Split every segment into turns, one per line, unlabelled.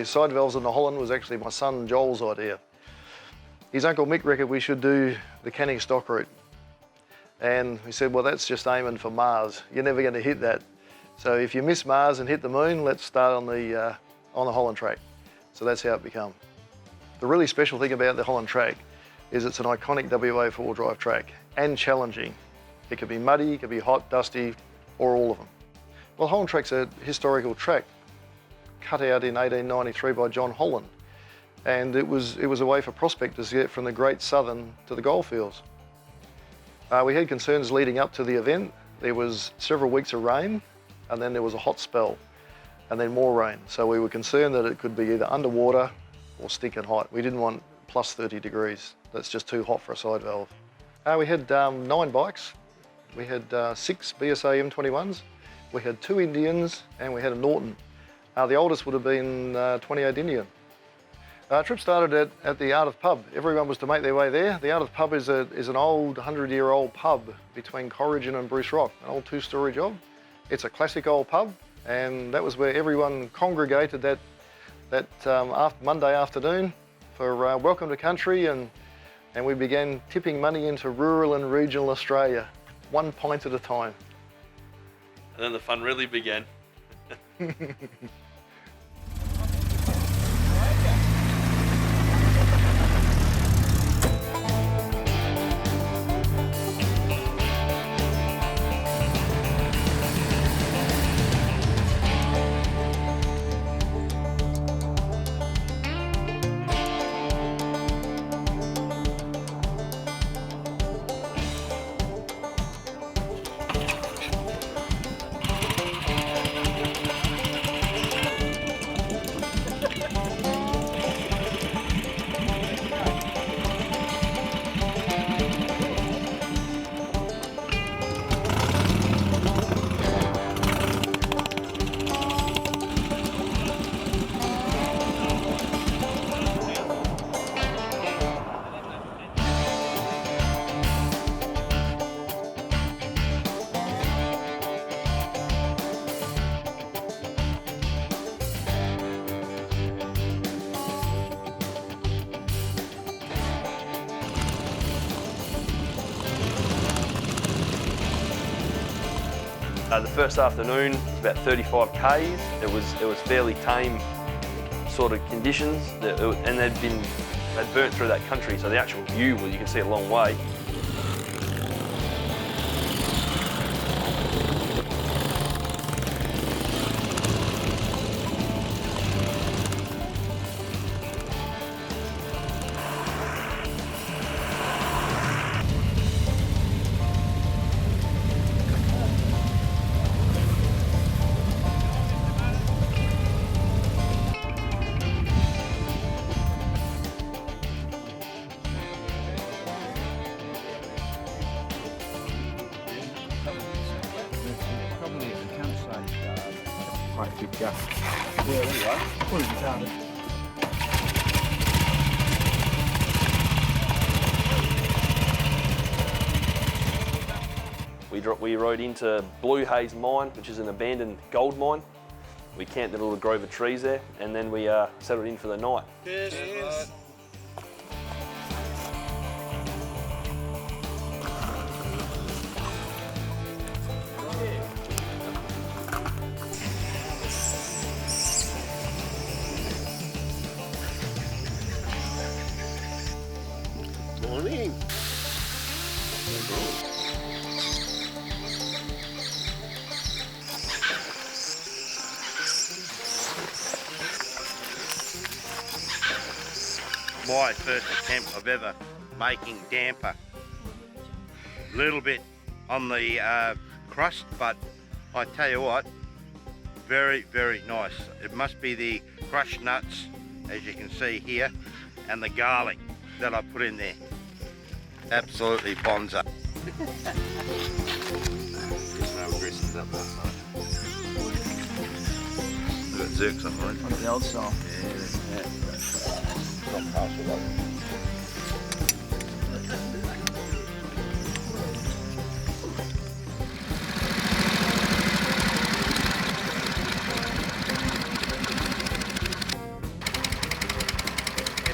the side valves in the Holland was actually my son Joel's idea. His uncle Mick reckoned we should do the Canning stock route. And he said, well, that's just aiming for Mars. You're never going to hit that. So if you miss Mars and hit the moon, let's start on the Holland Track. So that's how it became. The really special thing about the Holland Track is it's an iconic WA four-wheel drive track and challenging. It could be muddy, it could be hot, dusty, or all of them. Well, Holland Track's a historical track cut out in 1893 by John Holland. And it was a way for prospectors to get from the Great Southern to the Goldfields. We had concerns leading up to the event. There was several weeks of rain, and then there was a hot spell, and then more rain. So we were concerned that it could be either underwater or stinking hot. We didn't want plus 30 degrees. That's just too hot for a side valve. We had 9 bikes. We had 6 BSA M21s. We had 2 Indians, and we had a Norton. The oldest would have been 28 Indian. Trip started at the Art of Pub. Everyone was to make their way there. The Art of Pub is an old 100-year-old pub between Corrigan and Bruce Rock, an old 2-storey job. It's a classic old pub, and that was where everyone congregated that Monday afternoon for Welcome to Country, and we began tipping money into rural and regional Australia, 1 pint at a time.
And then the fun really began. The first afternoon, about 35 Ks. It was fairly tame sort of conditions, and they'd burnt through that country, so the actual view, well, you can see a long way.
Quite a big gap. Yeah, there you are. What have you found?
We rode into Blue Haze Mine, which is an abandoned gold mine. We camped in a little grove of trees there, and then we settled in for the night.
Cheers.
Morning. My first attempt of ever making damper. Little bit on the crust, but I tell you what, very, very nice. It must be the crushed nuts, as you can see here, and the garlic that I put in there. Absolutely bonza.
Got zirks on mine.
On the old style.
Yeah.
Not partial, though.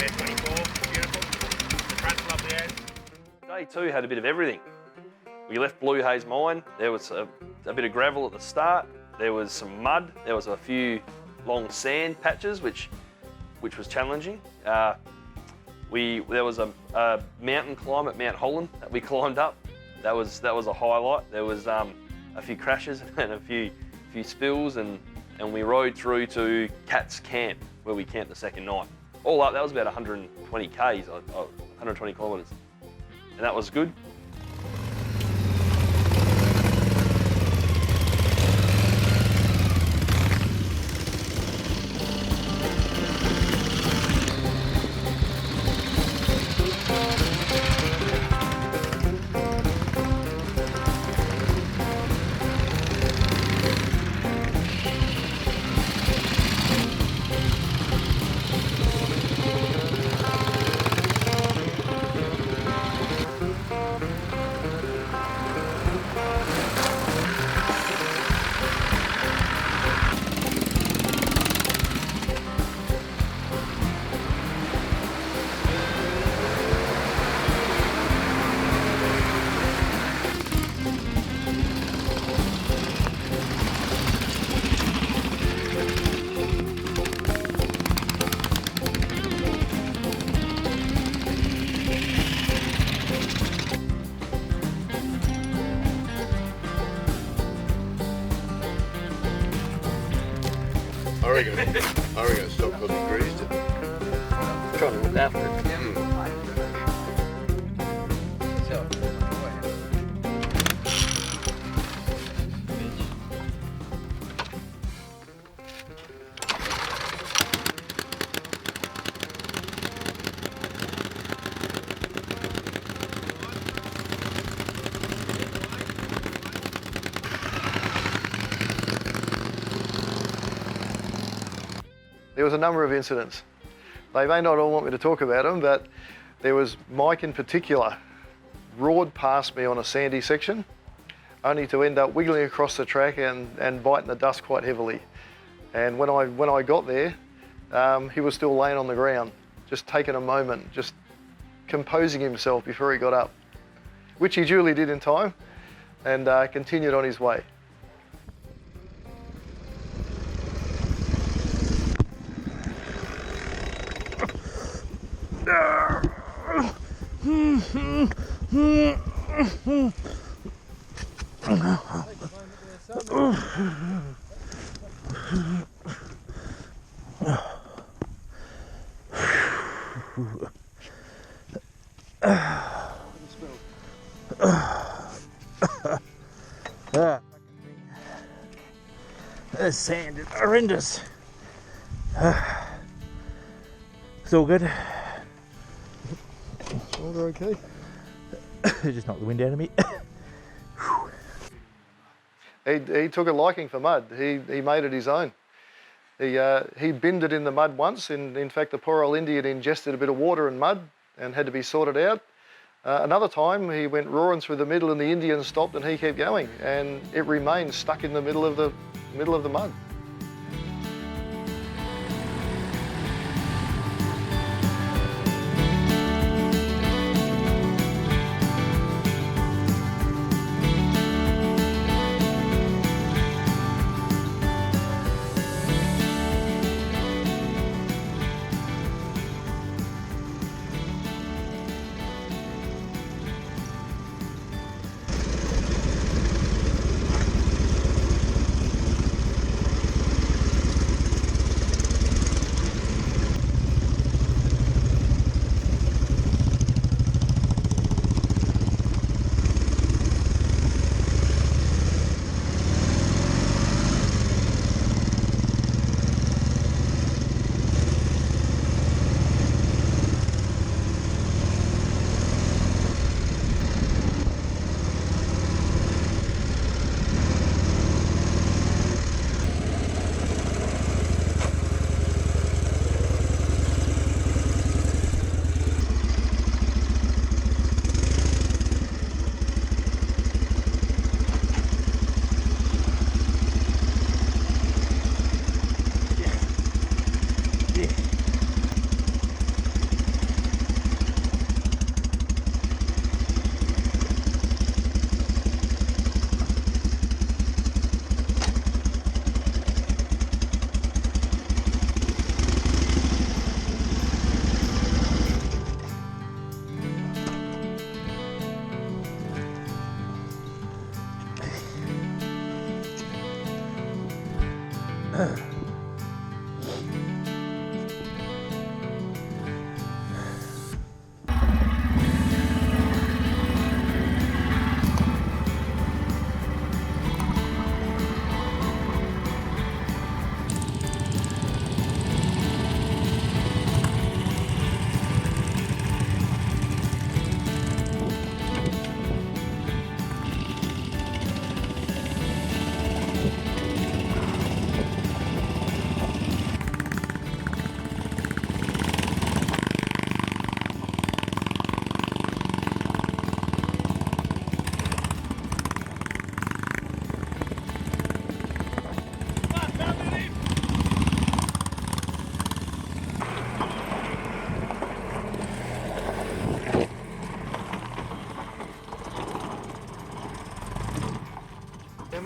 Yeah, 24, beautiful. The front's lovely as.
Day 2 had a bit of everything. We left Blue Haze Mine. There was a bit of gravel at the start. There was some mud. There was a few long sand patches, which was challenging. There was a mountain climb at Mount Holland that we climbed up. That was a highlight. There was a few crashes and a few spills, and we rode through to Cat's Camp, where we camped the second night. All up, that was about 120 k's, 120 kilometres, and that was good.
I reckon it's not because he greased it.
Trying to look after it.
There was a number of incidents. They may not all want me to talk about them, but there was Mike in particular, roared past me on a sandy section, only to end up wiggling across the track and biting the dust quite heavily. And when I got there, he was still laying on the ground, just taking a moment, just composing himself before he got up, which he duly did in time, and continued on his way.
The sand is horrendous. It's all good.
Shoulder okay?
Just knocked the wind out of me.
He took a liking for mud. He made it his own. He binned it in the mud once. In fact, the poor old Indian ingested a bit of water and mud and had to be sorted out. Another time, he went roaring through the middle and the Indian stopped and he kept going, and it remained stuck in the middle of the mud.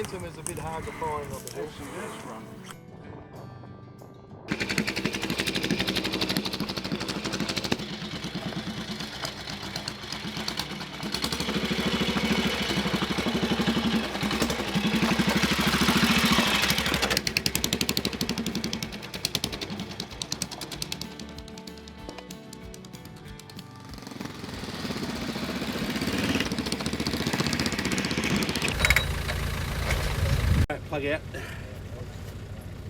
momentum is a bit hard to find on the hill.
Plug out.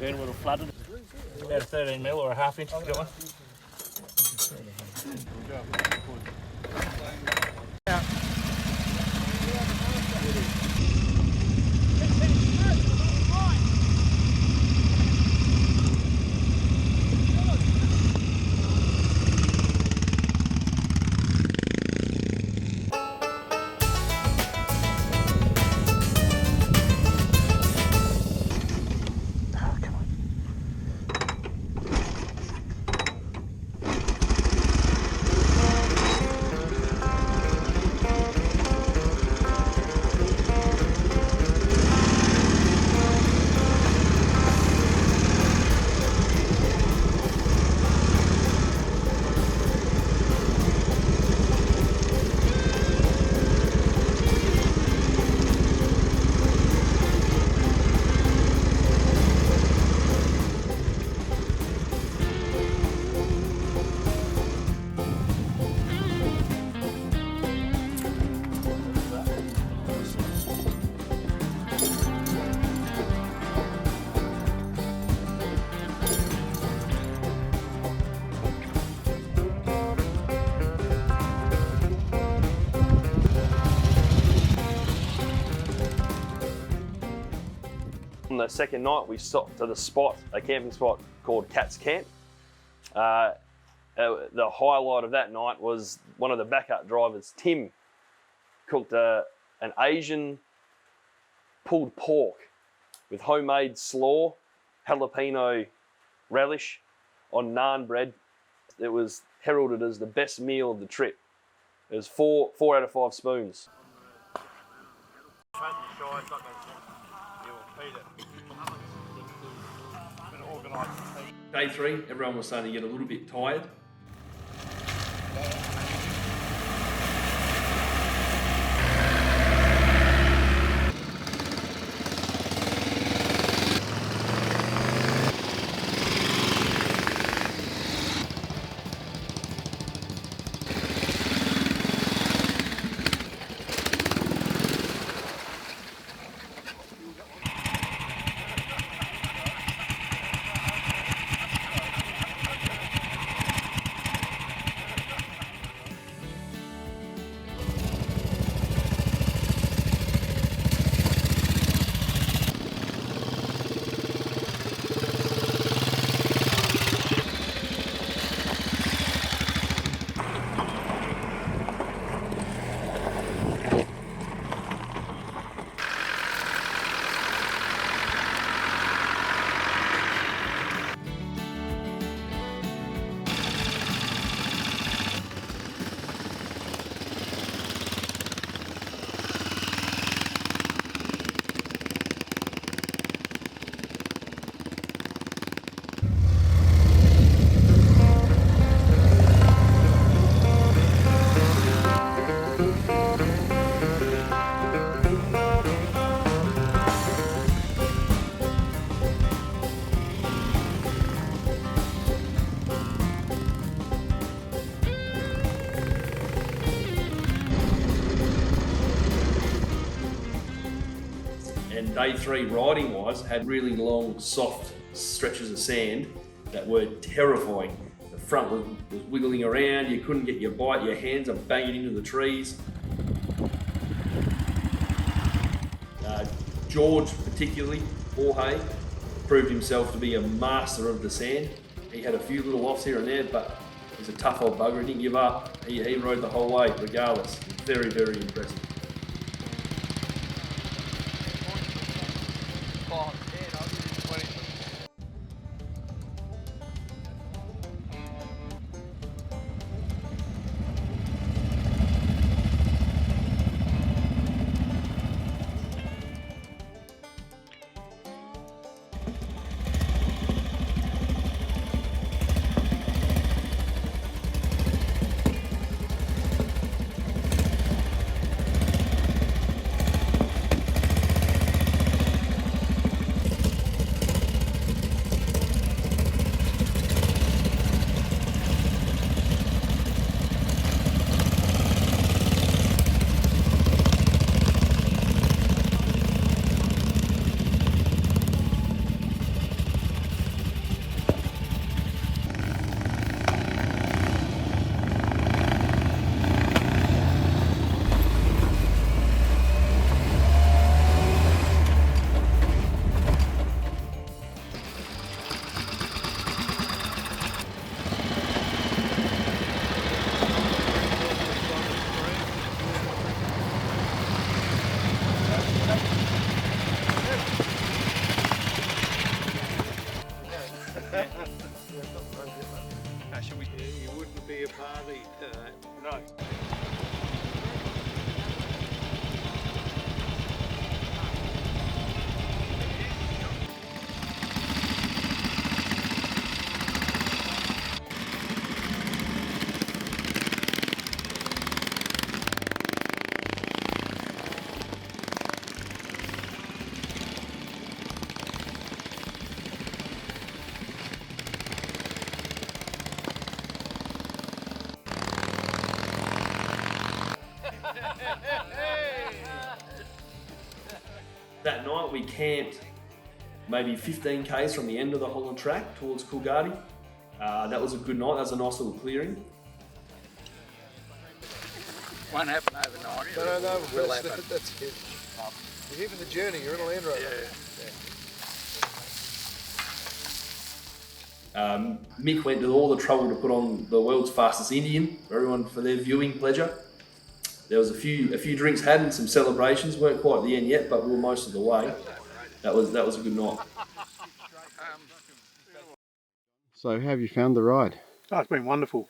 Burn a little flooded. About a 13 mil or a half inch. Got one.
On the second night, we stopped at a camping spot called Cat's Camp. The highlight of that night was one of the backup drivers, Tim, cooked an Asian pulled pork with homemade slaw, jalapeno relish on naan bread. It was heralded as the best meal of the trip. It was four out of 5 spoons. Day 3, everyone was starting to get a little bit tired. And day 3 riding wise had really long soft stretches of sand that were terrifying. The front was wiggling around, you couldn't get your bite, your hands are banging into the trees. George particularly, Jorge, proved himself to be a master of the sand. He had a few little offs here and there, but he's a tough old bugger, he didn't give up. He rode the whole way regardless. Very, very impressive.
No.
That night we camped maybe 15 k's from the end of the Holland Track towards Coolgardie. That was a good night. That was a nice little clearing.
Won't happen overnight.
No,
Will happen.
that's it. You're here for the journey, you're in a Land Rover.
Mick went to all the trouble to put on the world's fastest Indian for everyone for their viewing pleasure. There was a few drinks had and some celebrations. Weren't quite at the end yet, but we were most of the way. That was a good night.
So how have you found the ride?
Oh, it's been wonderful.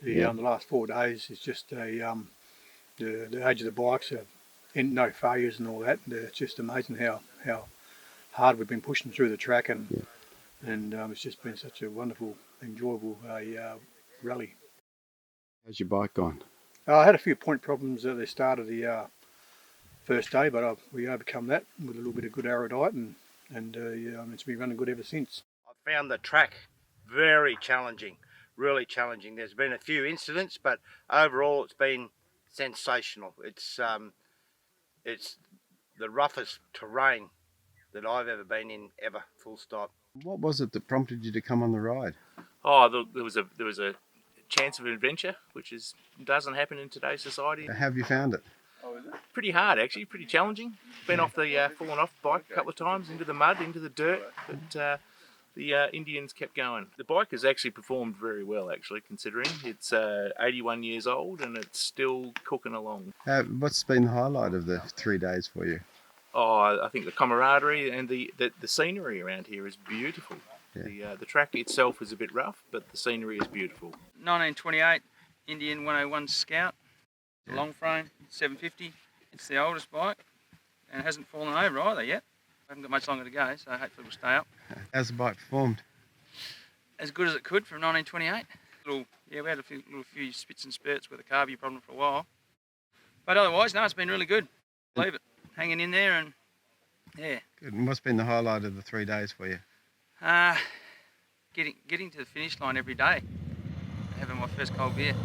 The last 4 days is just the age of the bikes, and no failures and all that. It's just amazing how hard we've been pushing through the track, and it's just been such a wonderful, enjoyable rally.
How's your bike gone?
I had a few point problems at the start of the first day, but we overcome that with a little bit of good aerodite, and it's been running good ever since.
I found the track very challenging, really challenging. There's been a few incidents, but overall it's been sensational. It's the roughest terrain that I've ever been in, ever, full stop.
What was it that prompted you to come on the ride?
Oh, there was a chance of adventure, which doesn't happen in today's society.
How have you found it?
Pretty hard, actually, pretty challenging. Been off the fallen off bike a couple of times, into the mud, into the dirt, but the Indians kept going. The bike has actually performed very well, actually, considering it's 81 years old and it's still cooking along.
What's been the highlight of the 3 days for you?
Oh, I think the camaraderie and the scenery around here is beautiful.
Yeah.
The track itself is a bit rough, but the scenery is beautiful.
1928 Indian 101 Scout, long frame, 750. It's the oldest bike and it hasn't fallen over either yet. I haven't got much longer to go, so hopefully it'll stay up.
How's the bike performed?
As good as it could from 1928. We had a few spits and spurts with a carby problem for a while. But otherwise, no, it's been really good. Believe it. Hanging in there and, yeah.
Good. And what's been the highlight of the 3 days for you?
Getting to the finish line every day. Having my first cold beer.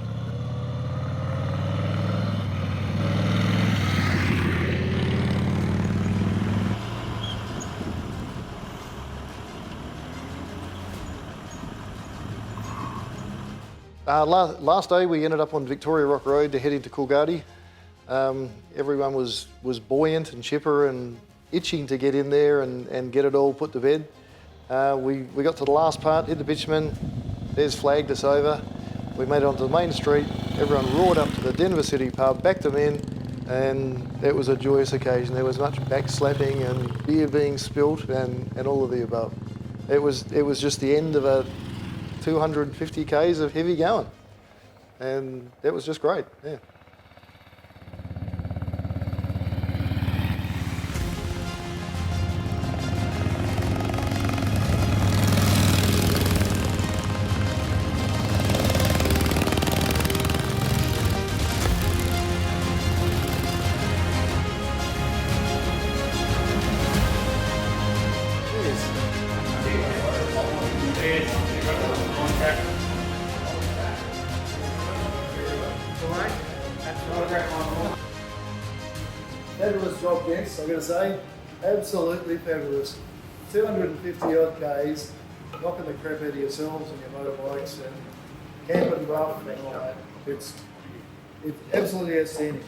Last day we ended up on Victoria Rock Road to head into Coolgardie. Everyone was buoyant and chipper and itching to get in there and get it all put to bed. We got to the last part, hit the bitumen, there's flagged us over. We made it onto the main street, everyone roared up to the Denver City pub, backed them in, and it was a joyous occasion. There was much backslapping and beer being spilt and all of the above. It was just the end of a 250 k's of heavy going, and that was just great. Yeah. Fabulous job, gents, I'm going to say. Absolutely fabulous. 250 odd Ks, knocking the crap out of yourselves and your motorbikes and camping rough and all that. It's absolutely outstanding.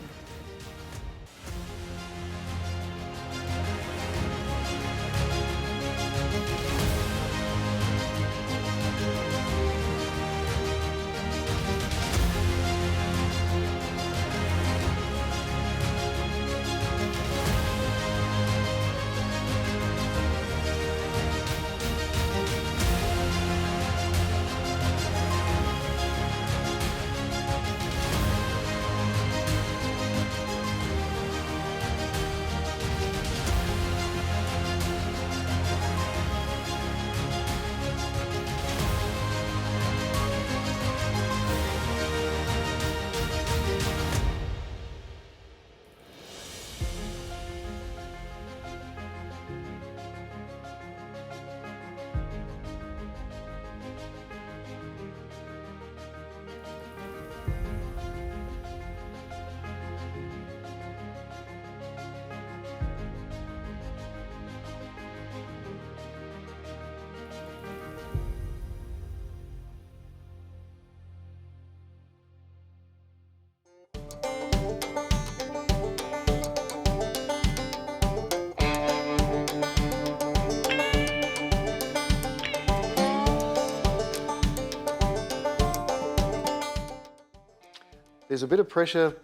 There's a bit of pressure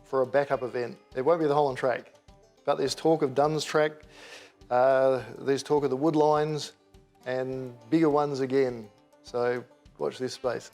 for a backup event. It won't be the Holland Track, but there's talk of Dunn's Track, there's talk of the Woodlines and bigger ones again. So watch this space.